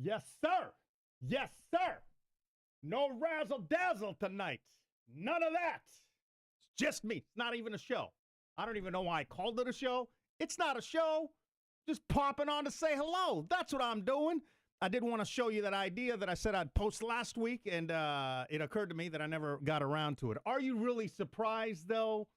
Yes, sir. Yes, sir. No razzle dazzle tonight. None of that. It's just me. It's not even a show. I don't even know why I called it a show. It's not a show. Just popping on to say hello. That's what I'm doing. I did want to show you that idea that I said I'd post last week, and it occurred to me that I never got around to it. Are you really surprised, though?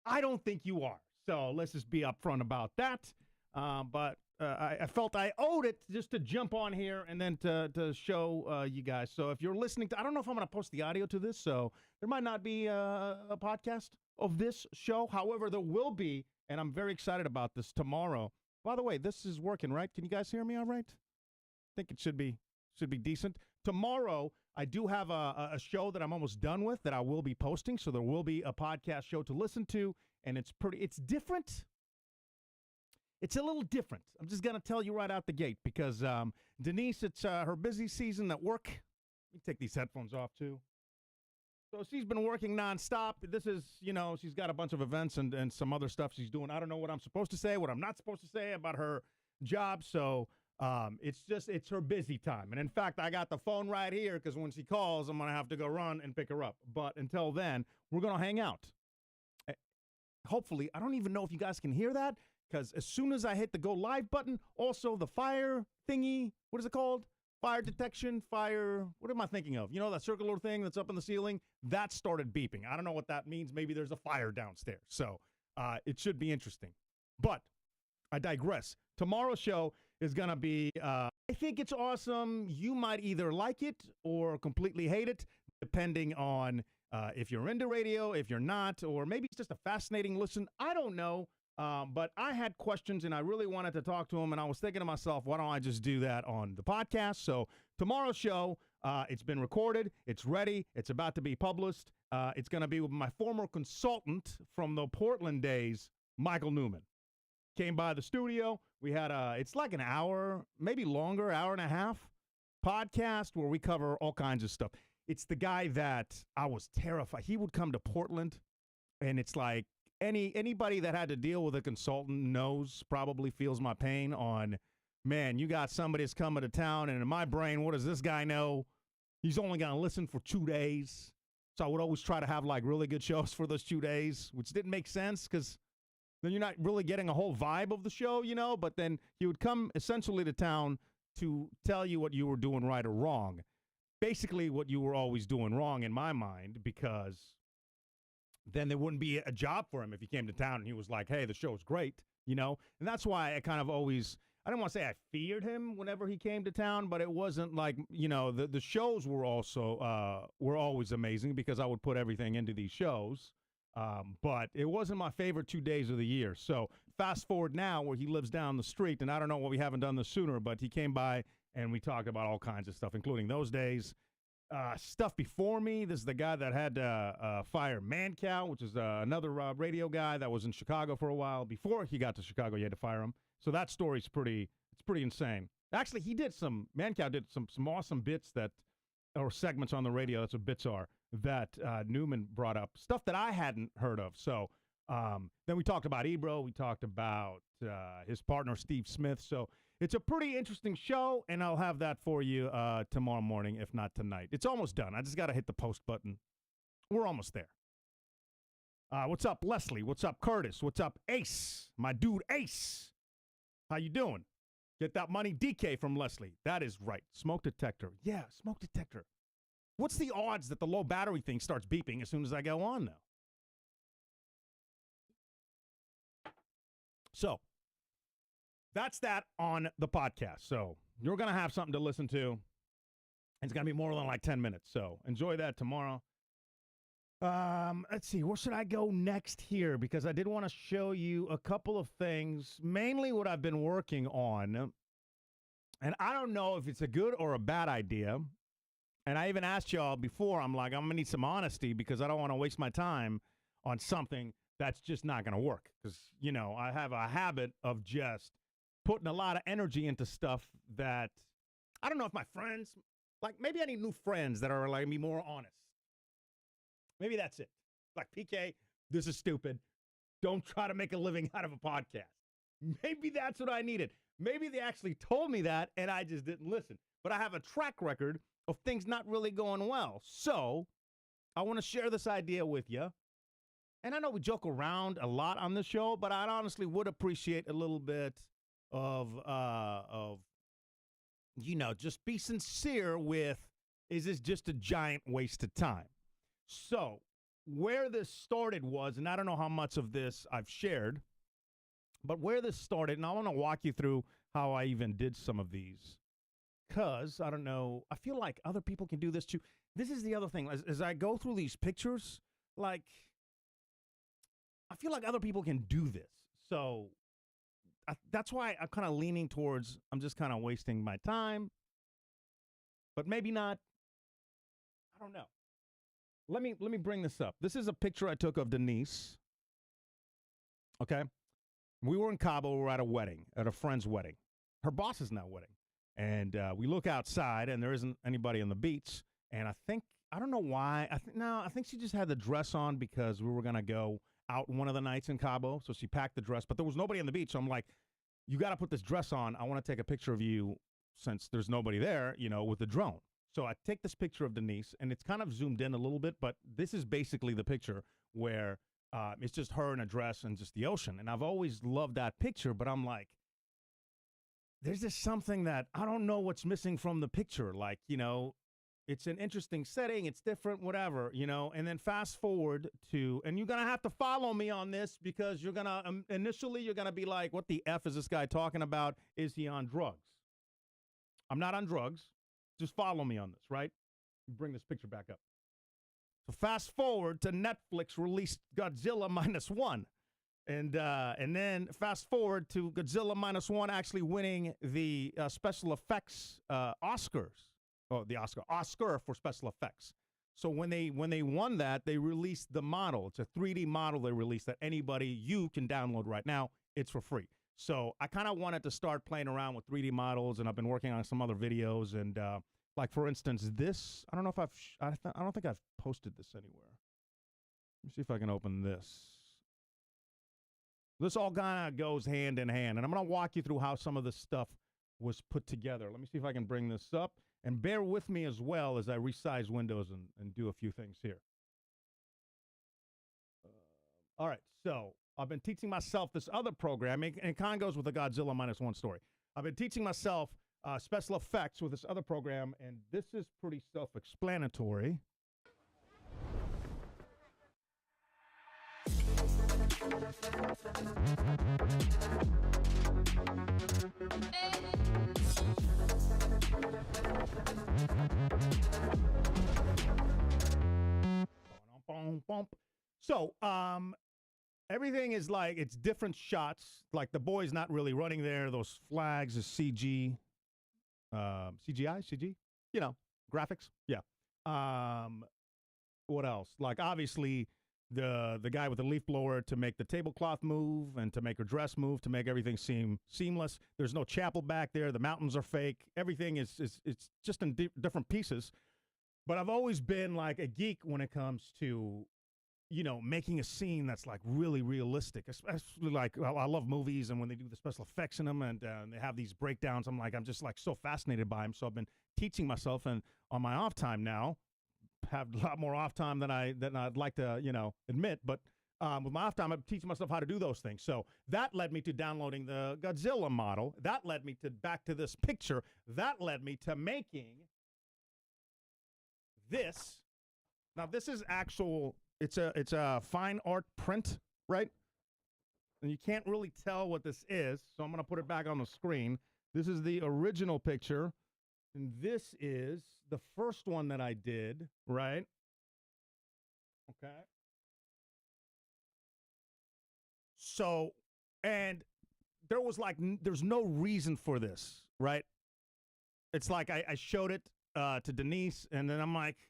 I don't think you are. So let's just be upfront about that. But I felt I owed it just to jump on here and then to show you guys. So if you're listening to, I don't know if I'm going to post the audio to this, so there might not be a podcast of this show. However, there will be, and I'm very excited about this tomorrow. By the way, this is working, right? Can you guys hear me all right? I think it should be decent. Tomorrow, I do have a show that I'm almost done with that I will be posting, so there will be a podcast show to listen to, and it's different. It's a little different. I'm just going to tell you right out the gate because Denise, it's her busy season at work. Let me take these headphones off, too. So she's been working nonstop. This is, she's got a bunch of events and some other stuff she's doing. I don't know what I'm supposed to say, what I'm not supposed to say about her job, so it's her busy time. And in fact, I got the phone right here because when she calls, I'm going to have to go run and pick her up. But until then, we're going to hang out. Hopefully, I don't even know if you guys can hear that because as soon as I hit the go live button, also the fire thingy, what is it called? Fire detection, what am I thinking of? You know, that circular thing that's up in the ceiling? That started beeping. I don't know what that means. Maybe there's a fire downstairs. So it should be interesting. But I digress. Tomorrow's show is going to be, I think it's awesome. You might either like it or completely hate it, depending on if you're into radio, if you're not, or maybe it's just a fascinating listen. I don't know. But I had questions and I really wanted to talk to him. And I was thinking to myself, why don't I just do that on the podcast? So tomorrow's show, it's been recorded. It's ready. It's about to be published. It's going to be with my former consultant from the Portland days, Michael Newman. Came by the studio. We had it's like an hour, maybe longer, hour and a half podcast where we cover all kinds of stuff. It's the guy that I was terrified. He would come to Portland and it's like, Anybody that had to deal with a consultant probably feels my pain on, man, you got somebody that's coming to town, and in my brain, what does this guy know? He's only going to listen for 2 days. So I would always try to have, like, really good shows for those 2 days, which didn't make sense because then you're not really getting a whole vibe of the show, but then he would come essentially to town to tell you what you were doing right or wrong. Basically what you were always doing wrong in my mind because then there wouldn't be a job for him if he came to town and he was like, hey, the show's great, And that's why I kind of always, I don't want to say I feared him whenever he came to town, but it wasn't like, the shows were also, were always amazing because I would put everything into these shows. But it wasn't my favorite 2 days of the year. So fast forward now where he lives down the street, and I don't know what we haven't done this sooner, but he came by and we talked about all kinds of stuff, including those days. Stuff before me. This is the guy that had fire Mancow, which is another radio guy that was in Chicago for a while. Before he got to Chicago, you had to fire him. So that story's pretty insane. Actually, Mancow did some awesome bits or segments on the radio. That's what bits are that Newman brought up. Stuff that I hadn't heard of. So then we talked about Ebro. We talked about his partner, Steve Smith. So it's a pretty interesting show, and I'll have that for you tomorrow morning, if not tonight. It's almost done. I just got to hit the post button. We're almost there. What's up, Leslie? What's up, Curtis? What's up, Ace? My dude, Ace. How you doing? Get that money, DK from Leslie. That is right. Smoke detector. Yeah, smoke detector. What's the odds that the low battery thing starts beeping as soon as I go on now? So that's that on the podcast. So you're going to have something to listen to. It's going to be more than like 10 minutes. So enjoy that tomorrow. Let's see. Where should I go next here? Because I did want to show you a couple of things, mainly what I've been working on. And I don't know if it's a good or a bad idea. And I even asked y'all before, I'm like, I'm going to need some honesty because I don't want to waste my time on something that's just not going to work. Because, I have a habit of just putting a lot of energy into stuff that I don't know if my friends, like maybe I need new friends that are like me more honest. Maybe that's it. Like, PK, this is stupid. Don't try to make a living out of a podcast. Maybe that's what I needed. Maybe they actually told me that and I just didn't listen. but I have a track record of things not really going well. So I want to share this idea with you. And I know we joke around a lot on this show, but I honestly would appreciate a little bit of just be sincere with, is this just a giant waste of time? So where this started was, and I don't know how much of this I've shared, but where this started, and I want to walk you through how I even did some of these. Because, I don't know, I feel like other people can do this too. This is the other thing. As I go through these pictures, like, I feel like other people can do this. So that's why I'm kind of leaning towards, I'm just kind of wasting my time. But maybe not. I don't know. Let me bring this up. This is a picture I took of Denise. Okay? We were in Cabo. We were at a wedding, at a friend's wedding. Her boss's now wedding. And we look outside, and there isn't anybody on the beach. And I don't know why. I think she just had the dress on because we were going to go out one of the nights in Cabo. So she packed the dress, but there was nobody on the beach. So I'm like, you got to put this dress on. I want to take a picture of you since there's nobody there, with the drone. So I take this picture of Denise, and it's kind of zoomed in a little bit, but this is basically the picture where it's just her in a dress and just the ocean. And I've always loved that picture, but I'm like, there's just something that I don't know what's missing from the picture. Like, it's an interesting setting. It's different, whatever, and then fast forward to, and you're going to have to follow me on this because you're going to, initially you're going to be like, what the F is this guy talking about? Is he on drugs? I'm not on drugs. Just follow me on this, right? Bring this picture back up. So fast forward to Netflix released Godzilla -1. And then fast forward to Godzilla -1 actually winning the special effects Oscars. Oh, the Oscar for special effects. So when they won that, they released the model. It's a 3D model they released that you can download right now. It's for free. So I kind of wanted to start playing around with 3D models, and I've been working on some other videos. And like for instance, this I don't know if I don't think I've posted this anywhere. Let me see if I can open this. This all kind of goes hand in hand, and I'm going to walk you through how some of this stuff was put together. Let me see if I can bring this up. And bear with me as well as I resize Windows and do a few things here. All right, so I've been teaching myself this other programming, and it kind of goes with the Godzilla -1 story. I've been teaching myself special effects with this other program, and this is pretty self-explanatory. So, everything is like, it's different shots. Like the boy's not really running there. Those flags is CG, CGI, graphics. Yeah. What else? Like obviously the guy with the leaf blower to make the tablecloth move and to make her dress move, to make everything seem seamless. There's no chapel back there. The mountains are fake. Everything is it's just in different pieces. But I've always been like a geek when it comes to, making a scene that's like really realistic, especially like I love movies, and when they do the special effects in them and they have these breakdowns, I'm just like so fascinated by them. So I've been teaching myself, and on my off time now, have a lot more off time than I'd like to, admit. But with my off time, I'm teaching myself how to do those things. So that led me to downloading the Godzilla model. That led me to back to this picture. That led me to making this. Now this is actual. It's a fine art print, right? And you can't really tell what this is, so I'm going to put it back on the screen. This is the original picture, and this is the first one that I did, right? Okay. So, and there was like, there's no reason for this, right? It's like I showed it to Denise, and then I'm like,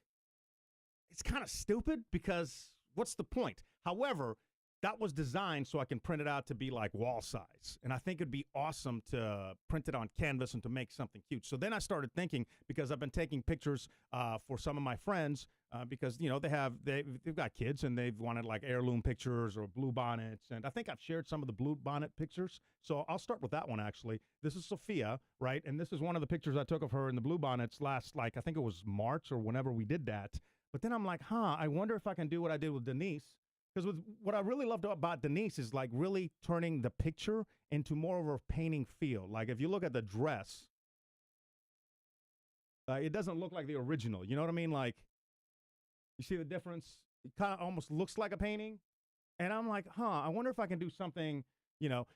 it's kind of stupid because what's the point? However, that was designed so I can print it out to be like wall size. And I think it'd be awesome to print it on canvas and to make something cute. So then I started thinking, because I've been taking pictures for some of my friends because they've got kids and they've wanted like heirloom pictures or blue bonnets, and I think I've shared some of the blue bonnet pictures. So I'll start with that one actually. This is Sophia, right? And this is one of the pictures I took of her in the blue bonnets last, like I think it was March or whenever we did that. But then I'm like, I wonder if I can do what I did with Denise. Because with what I really loved about Denise is like really turning the picture into more of a painting feel. Like if you look at the dress, it doesn't look like the original. You know what I mean? Like, you see the difference? It kind of almost looks like a painting. And I'm like, I wonder if I can do something,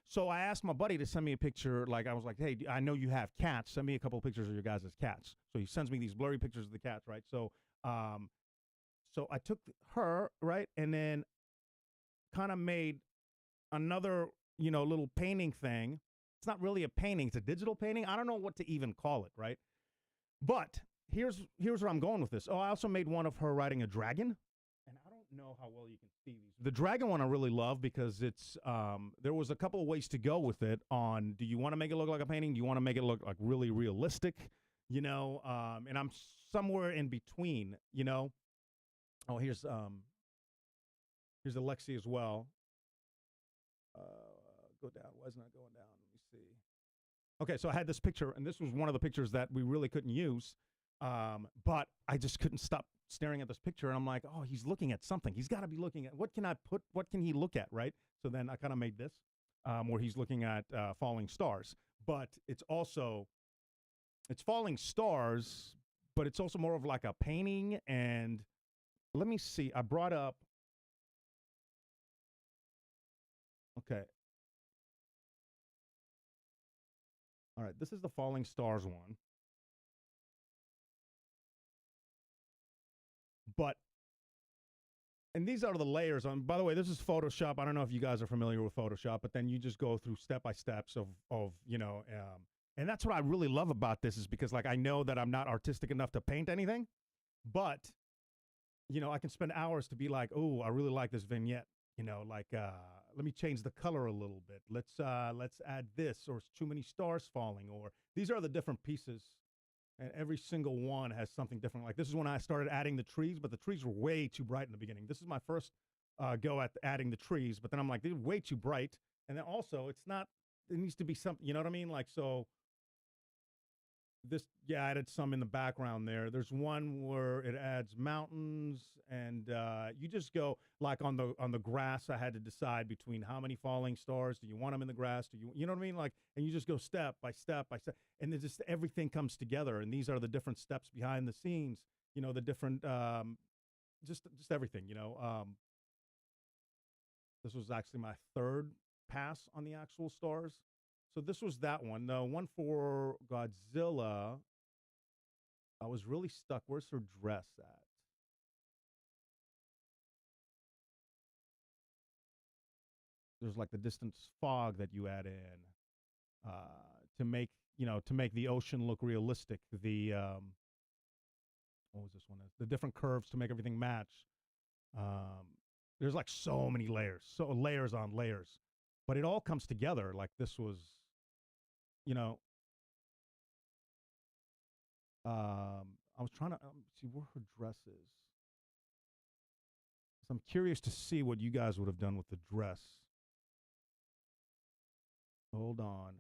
So I asked my buddy to send me a picture. Like, I was like, hey, I know you have cats. Send me a couple of pictures of your guys' cats. So he sends me these blurry pictures of the cats, right? So I took her, right? And then kind of made another, little painting thing. It's not really a painting. It's a digital painting. I don't know what to even call it, right? But here's where I'm going with this. Oh, I also made one of her riding a dragon. And I don't know how well you can see these. The dragon one I really love because it's, there was a couple of ways to go with it on, do you want to make it look like a painting? Do you want to make it look like really realistic? And I'm somewhere in between, Oh, here's Alexi as well. Go down. Why isn't it going down? Let me see. Okay, so I had this picture, and this was one of the pictures that we really couldn't use. But I just couldn't stop staring at this picture, and I'm like, oh, he's looking at something. He's got to be looking at, what can he look at, right? So then I kind of made this, where he's looking at falling stars. But it's falling stars, but it's also more of like a painting. And let me see, I brought up, okay. All right, this is the falling stars one. And these are the layers on, by the way, this is Photoshop. I don't know if you guys are familiar with Photoshop, but then you just go through step by steps of and that's what I really love about this is because like, I know that I'm not artistic enough to paint anything, but I can spend hours to be like, oh, I really like this vignette, let me change the color a little bit. Let's add this, or it's too many stars falling, or these are the different pieces. And every single one has something different. Like this is when I started adding the trees, but the trees were way too bright in the beginning. This is my first go at adding the trees, but then I'm like, they're way too bright. And then also it needs to be something, you know what I mean? Like, so I added some in the background there. There's one where it adds mountains, and you just go like on the grass. I had to decide between how many falling stars. Do you want them in the grass? You know what I mean? Like, and you just go step by step by step, and then just everything comes together. And these are the different steps behind the scenes. The different, just everything. This was actually my third pass on the actual stars. So this was that one. The one for Godzilla, I was really stuck. Where's her dress at? There's like the distant fog that you add in to make the ocean look realistic. The what was this one? The different curves to make everything match. There's like so many layers, so layers on layers, but it all comes together. Like this was. I was trying to see where her dress is. So I'm curious to see what you guys would have done with the dress. Hold on.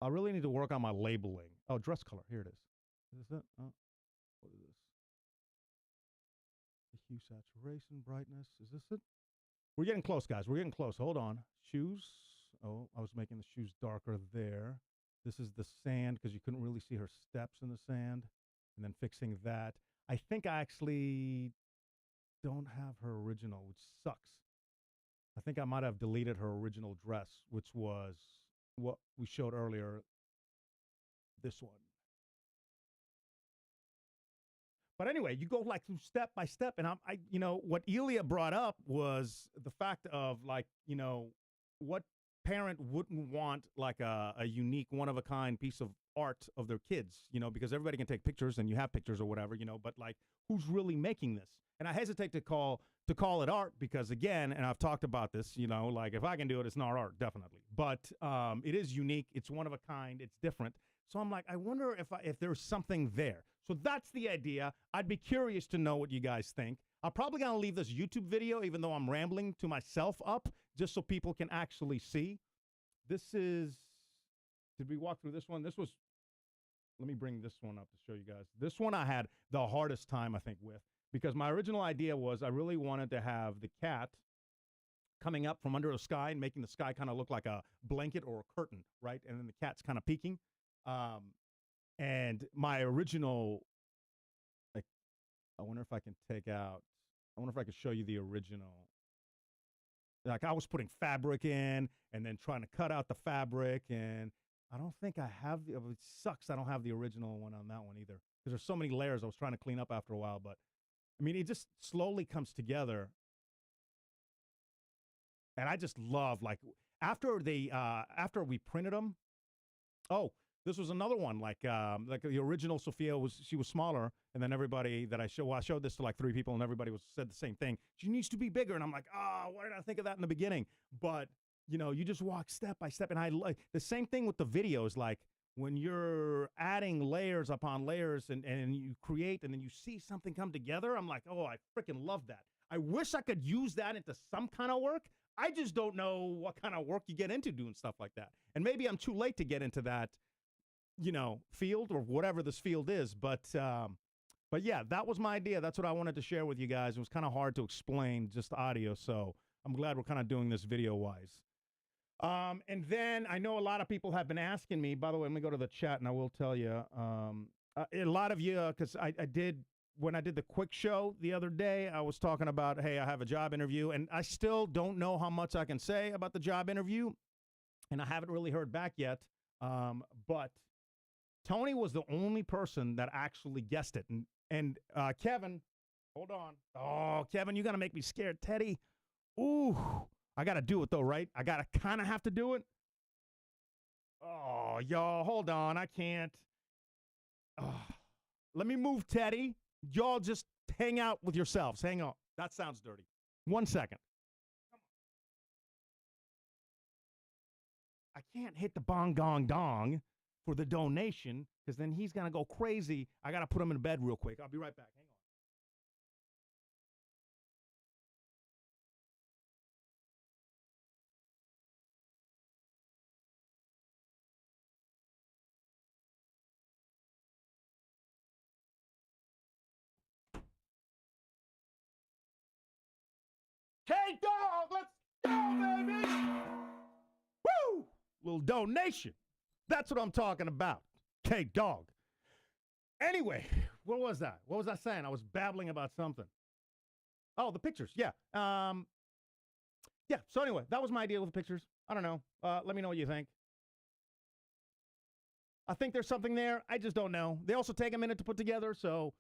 I really need to work on my labeling. Oh, dress color. Here it is. Is this it? Oh, what is this? The hue, saturation, brightness. Is this it? We're getting close, guys. We're getting close. Hold on. Shoes. Oh, I was making the shoes darker there. This is the sand because you couldn't really see her steps in the sand. And then fixing that. I think I actually don't have her original, which sucks. I think I might have deleted her original dress, which was what we showed earlier. This one. But anyway, you go like through step by step. And what Elia brought up was the fact of like, what parent wouldn't want like a unique one-of-a-kind piece of art of their kids, because everybody can take pictures and you have pictures or whatever, but like who's really making this? And I hesitate to call it art because again, and I've talked about this, like if I can do it, it's not art, definitely. But it is unique. It's one of a kind. It's different. So I'm like, I wonder if there's something there. So that's the idea. I'd be curious to know what you guys think. I'm probably going to leave this YouTube video, even though I'm rambling to myself, up, just so people can actually see. This is, did we walk through this one? This was, let me bring this one up to show you guys. This one I had the hardest time, I think, with, because my original idea was I really wanted to have the cat coming up from under the sky and making the sky kind of look like a blanket or a curtain, right? And then the cat's kind of peeking. And my original, like, I wonder if I can take out, I wonder if I could show you the original. Like, I was putting fabric in and then trying to cut out the fabric, and I don't think I have the, it sucks I don't have the original one on that one either, because there's so many layers I was trying to clean up after a while. But I mean, it just slowly comes together. And I just love, like, after we printed them. Oh, this was another one, like the original Sophia she was smaller, and then everybody that I showed this to like 3 people, and everybody said the same thing. She needs to be bigger, and I'm like, why did I think of that in the beginning? But you know, you just walk step by step, and I like the same thing with the videos. Like when you're adding layers upon layers, and you create, and then you see something come together. I'm like, oh, I freaking love that. I wish I could use that into some kind of work. I just don't know what kind of work you get into doing stuff like that, and maybe I'm too late to get into that, you know, field or whatever this field is. But yeah, that was my idea. That's what I wanted to share with you guys. It was kind of hard to explain just audio, so I'm glad we're kind of doing this video-wise. And then I know a lot of people have been asking me, by the way, let me go to the chat and I will tell you, a lot of you, because I did, when I did the quick show the other day, I was talking about, hey, I have a job interview, and I still don't know how much I can say about the job interview, and I haven't really heard back yet. But Tony was the only person that actually guessed it. And Kevin, hold on. Oh, Kevin, you got to make me scared. Teddy, ooh, I got to do it, though, right? I got to kind of have to do it. Oh, y'all, hold on. I can't. Oh, let me move Teddy. Y'all just hang out with yourselves. Hang on. That sounds dirty. 1 second. I can't hit the bong gong dong for the donation, because then he's going to go crazy. I got to put him in bed real quick. I'll be right back. Hang on. K-Dog, let's go, baby! Woo! Little donation. That's what I'm talking about. K-Dog. Anyway, what was that? What was I saying? I was babbling about something. Oh, the pictures. Yeah. Yeah. So anyway, that was my idea with the pictures. I don't know. Let me know what you think. I think there's something there. I just don't know. They also take a minute to put together, so,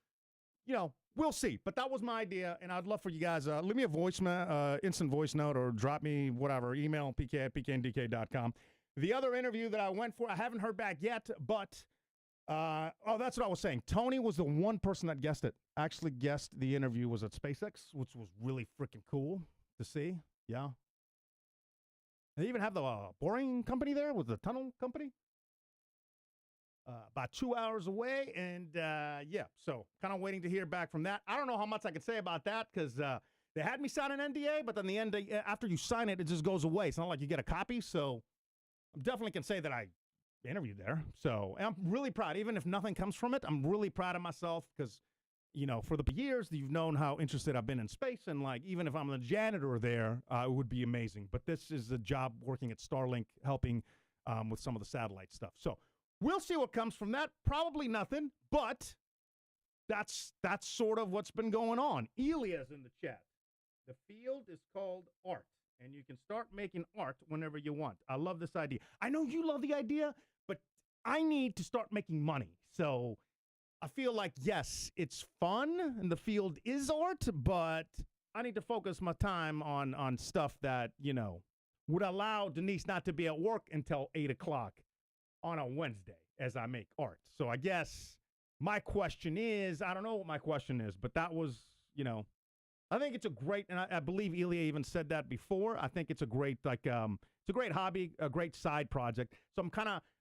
you know, we'll see. But that was my idea, and I'd love for you guys, leave me a voicemail, instant voice note, or drop me whatever, email pk@pkndk.com. The other interview that I went for, I haven't heard back yet, but, oh, that's what I was saying. Tony was the one person that guessed it. Actually guessed the interview was at SpaceX, which was really freaking cool to see. Yeah. They even have the boring company there with the tunnel company. About 2 hours away, and yeah, so kind of waiting to hear back from that. I don't know how much I can say about that, because they had me sign an NDA, but then the NDA, after you sign it, it just goes away. It's not like you get a copy, so I definitely can say that I interviewed there. So I'm really proud. Even if nothing comes from it, I'm really proud of myself, because, you know, for the years, you've known how interested I've been in space, and like, even if I'm the janitor there, it would be amazing. But this is a job working at Starlink, helping with some of the satellite stuff. So we'll see what comes from that. Probably nothing, but that's sort of what's been going on. Elia's in the chat. The field is called art, and you can start making art whenever you want. I love this idea. I know you love the idea, but I need to start making money. So I feel like, yes, it's fun, and the field is art, but I need to focus my time on stuff that, you know, would allow Denise not to be at work until 8 o'clock on a Wednesday as I make art. So I guess my question is, I don't know what my question is, but that was, you know, I think it's a great, and I believe Elia even said that before. I think it's a great, like, it's a great hobby, a great side project. So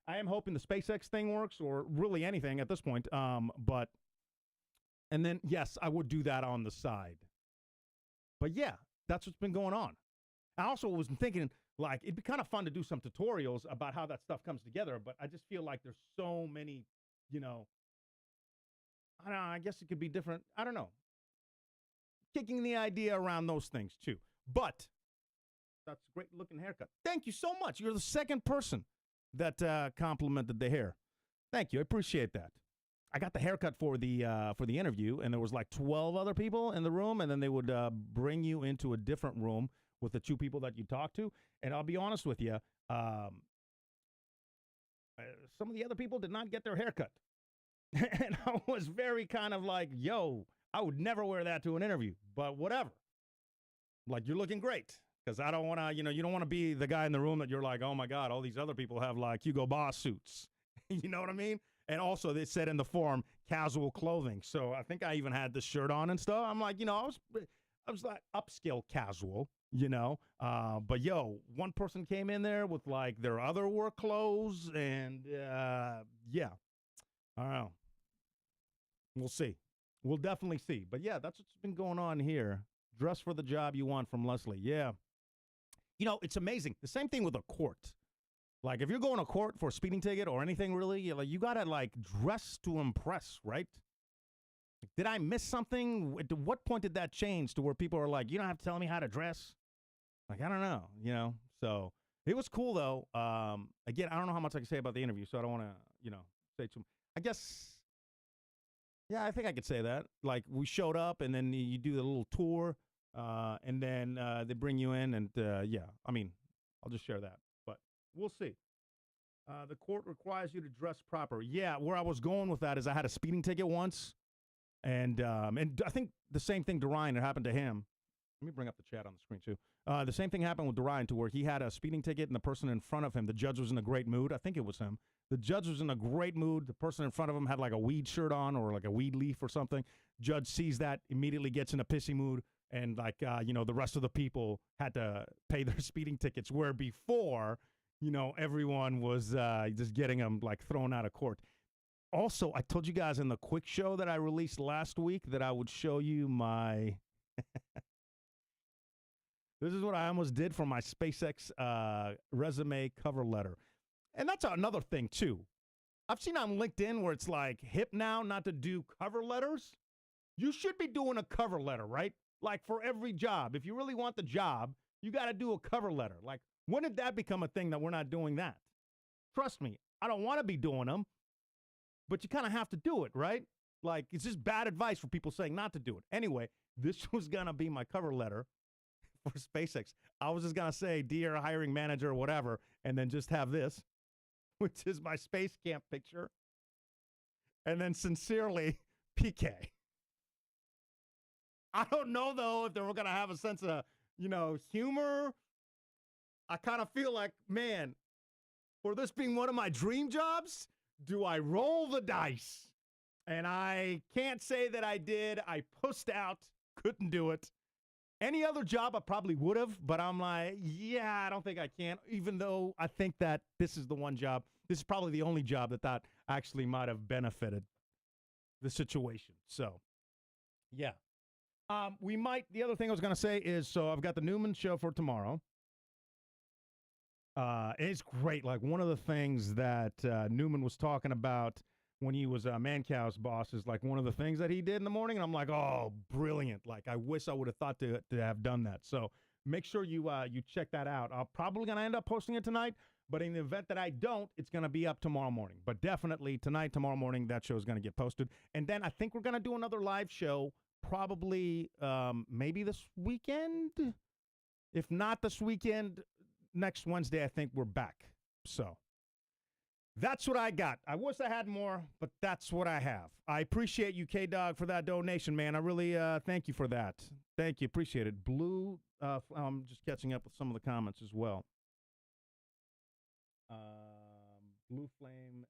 I am hoping the SpaceX thing works, or really anything at this point. But And then, yes, I would do that on the side. But yeah, that's what's been going on. I also was thinking, like, it'd be kind of fun to do some tutorials about how that stuff comes together, but I just feel like there's so many, you know, I don't know, I guess it could be different. I don't know. Kicking the idea around those things, too. But that's a great looking haircut. Thank you so much. You're the second person that complimented the hair. Thank you. I appreciate that. I got the haircut for the interview, and there was like 12 other people in the room, and then they would bring you into a different room with the two people that you talk to. And I'll be honest with you, some of the other people did not get their haircut. And I was very kind of like, yo, I would never wear that to an interview, but whatever. Like, you're looking great. Because I don't want to, you don't want to be the guy in the room that you're like, oh my God, all these other people have like Hugo Boss suits. You know what I mean? And also they said in the form, casual clothing. So I think I even had the shirt on and stuff. I'm like, I was like upscale casual, but yo, one person came in there with like their other work clothes and yeah, I don't know. We'll see. We'll definitely see. But yeah, that's what's been going on here. Dress for the job you want from Leslie. Yeah. It's amazing. The same thing with a court. Like, if you're going to court for a speeding ticket or anything, really, you got to, like, dress to impress, right? Did I miss something? At what point did that change to where people are like, you don't have to tell me how to dress? Like, I don't know, So, it was cool, though. Again, I don't know how much I can say about the interview, so I don't want to, say too much. I guess, yeah, I think I could say that. Like, we showed up, and then you do the little tour. And then they bring you in, and yeah, I mean, I'll just share that, but we'll see. The court requires you to dress proper. Yeah, where I was going with that is I had a speeding ticket once, and I think the same thing to Ryan, it happened to him. Let me bring up the chat on the screen, too. The same thing happened with Ryan, to where he had a speeding ticket, and the person in front of him, the judge was in a great mood. I think it was him. The judge was in a great mood. The person in front of him had like a weed shirt on or like a weed leaf or something. Judge sees that, immediately gets in a pissy mood. And like, the rest of the people had to pay their speeding tickets, where before, everyone was just getting them like thrown out of court. Also, I told you guys in the quick show that I released last week that I would show you my, this is what I almost did for my SpaceX resume cover letter. And that's another thing too. I've seen on LinkedIn where it's like hip now not to do cover letters. You should be doing a cover letter, right? Like for every job. If you really want the job, you got to do a cover letter. Like, when did that become a thing that we're not doing that? Trust me, I don't want to be doing them, but you kind of have to do it, right? Like, it's just bad advice for people saying not to do it. Anyway, this was going to be my cover letter for SpaceX. I was just going to say, dear hiring manager or whatever, and then just have this, which is my space camp picture. And then sincerely, PK. I don't know, though, if they're going to have a sense of, humor. I kind of feel like, man, for this being one of my dream jobs, do I roll the dice? And I can't say that I did. I pushed out, couldn't do it. Any other job I probably would have, but I'm like, yeah, I don't think I can, even though I think that this is the one job. This is probably the only job that actually might have benefited the situation. So, yeah. The other thing I was going to say is, so I've got the Newman show for tomorrow. It's great. Like, one of the things that Newman was talking about when he was Mancow's boss is like one of the things that he did in the morning. And I'm like, oh, brilliant. Like, I wish I would have thought to have done that. So make sure you check that out. I'm probably going to end up posting it tonight, but in the event that I don't, it's going to be up tomorrow morning. But definitely tonight, tomorrow morning, that show is going to get posted. And then I think we're going to do another live show probably maybe this weekend. If not this weekend, next Wednesday, I think we're back. So that's what I got. I wish I had more, but that's what I have. I appreciate you, K-Dog, for that donation, man. I really thank you for that. Thank you. Appreciate it. Blue, I'm just catching up with some of the comments as well. Blue Flames,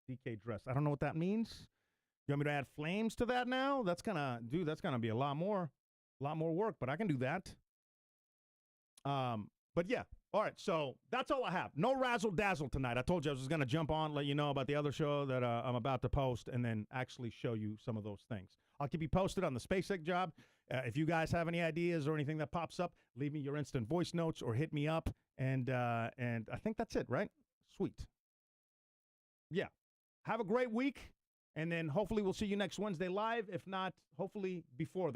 DK dress. I don't know what that means. You want me to add flames to that now? That's gonna be a lot more work, but I can do that. But yeah, All right, so that's all I have. No razzle dazzle tonight. I told you I was just going to jump on, let you know about the other show that I'm about to post, and then actually show you some of those things. I'll keep you posted on the SpaceX job. If you guys have any ideas or anything that pops up, leave me your instant voice notes or hit me up, and I think that's it, right? Sweet. Yeah. Have a great week, and then hopefully we'll see you next Wednesday live. If not, hopefully before then.